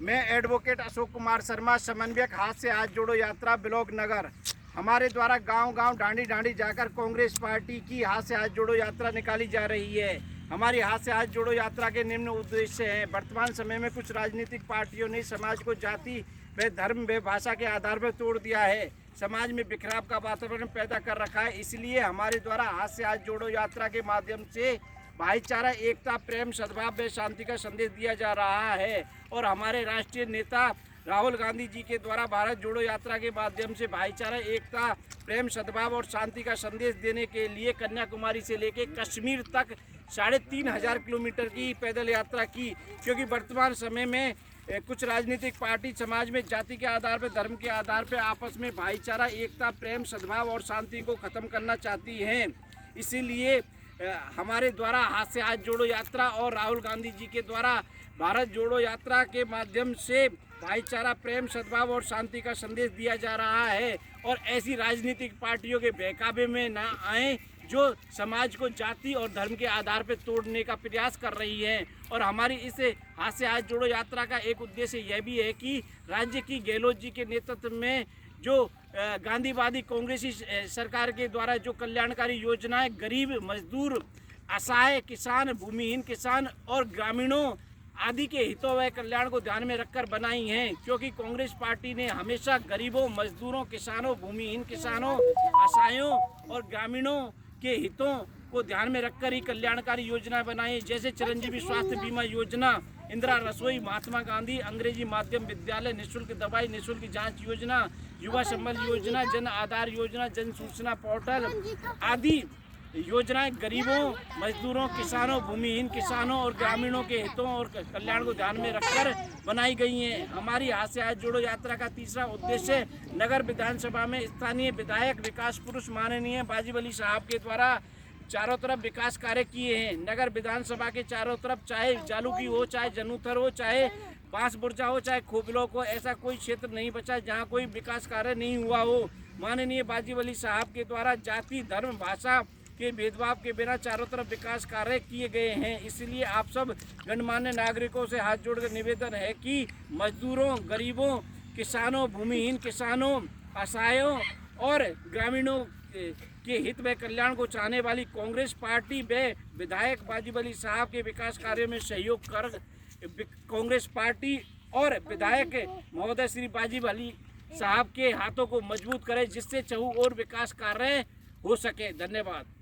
मैं एडवोकेट अशोक कुमार शर्मा, समन्वयक हाथ से हाथ जोड़ो यात्रा ब्लॉक नगर। हमारे द्वारा गांव-गांव, ढांडी-ढांडी जाकर कांग्रेस पार्टी की हाथ से हाथ जोड़ो यात्रा निकाली जा रही है। हमारी हाथ से हाथ जोड़ो यात्रा के निम्न उद्देश्य हैं। वर्तमान समय में कुछ राजनीतिक पार्टियों ने समाज को जाति व धर्म व भाषा के आधार पर तोड़ दिया है, समाज में बिखराव का वातावरण पैदा कर रखा है। इसलिए हमारे द्वारा हाथ से हाथ जोड़ो यात्रा के माध्यम से भाईचारा, एकता, प्रेम, सद्भाव व शांति का संदेश दिया जा रहा है। और हमारे राष्ट्रीय नेता राहुल गांधी जी के द्वारा भारत जोड़ो यात्रा के माध्यम से भाईचारा, एकता, प्रेम, सद्भाव और शांति का संदेश देने के लिए कन्याकुमारी से लेकर कश्मीर तक 3500 किलोमीटर की पैदल यात्रा की। क्योंकि वर्तमान समय में कुछ राजनीतिक पार्टी समाज में जाति के आधार पर, धर्म के आधार पर आपस में भाईचारा, एकता, प्रेम, सद्भाव और शांति को ख़त्म करना चाहती हैं। इसीलिए हमारे द्वारा हाथ से हाथ जोड़ो यात्रा और राहुल गांधी जी के द्वारा भारत जोड़ो यात्रा के माध्यम से भाईचारा, प्रेम, सद्भाव और शांति का संदेश दिया जा रहा है। और ऐसी राजनीतिक पार्टियों के बहकावे में ना आए जो समाज को जाति और धर्म के आधार पर तोड़ने का प्रयास कर रही हैं। और हमारी इस हाथ से हाथ जोड़ो यात्रा का एक उद्देश्य यह भी है कि राज्य की गहलोत जी के नेतृत्व में जो गांधीवादी कांग्रेसी सरकार के द्वारा जो कल्याणकारी योजनाएं गरीब, मजदूर, असहाय किसान, भूमिहीन किसान और ग्रामीणों आदि के हितों व कल्याण को ध्यान में रखकर बनाई हैं। क्योंकि कांग्रेस पार्टी ने हमेशा गरीबों, मजदूरों, किसानों, भूमिहीन किसानों, असहायों और ग्रामीणों के हितों को ध्यान में रखकर ही कल्याणकारी योजनाएं बनाई, जैसे चिरंजीवी स्वास्थ्य बीमा योजना, इंदिरा रसोई, महात्मा गांधी अंग्रेजी माध्यम विद्यालय, निःशुल्क दवाई, निःशुल्क जांच योजना, युवा संबल योजना, जन आधार योजना, जन सूचना पोर्टल आदि योजनाएं गरीबों, मजदूरों, किसानों, भूमिहीन किसानों और ग्रामीणों के हितों और कल्याण को ध्यान में रखकर बनाई गई हैं। हमारी हाथ से हाथ जोड़ो यात्रा का तीसरा उद्देश्य नगर विधानसभा में स्थानीय विधायक, विकास पुरुष माननीय बाजिब अली साहब के द्वारा चारों तरफ विकास कार्य किए हैं। नगर विधानसभा के चारों तरफ, चाहे जालूकी हो, चाहे जनूथर हो, चाहे बांस बुर्जा हो, चाहे खोबलोक हो, ऐसा कोई क्षेत्र नहीं बचा जहां कोई विकास कार्य नहीं हुआ हो। माननीय बाजिब अली साहब के द्वारा जाति, धर्म, भाषा के भेदभाव के बिना चारों तरफ विकास कार्य किए गए हैं। इसलिए आप सब गणमान्य नागरिकों से हाथ जोड़कर निवेदन है कि मजदूरों, गरीबों, किसानों, भूमिहीन किसानों, असहायों और ग्रामीणों के हित व कल्याण को चाहने वाली कांग्रेस पार्टी व विधायक बाजिब अली साहब के विकास कार्य में सहयोग कर कांग्रेस पार्टी और विधायक महोदय श्री बाजिब अली साहब के हाथों को मजबूत करें, जिससे चहुं ओर विकास कार्य हो सके। धन्यवाद।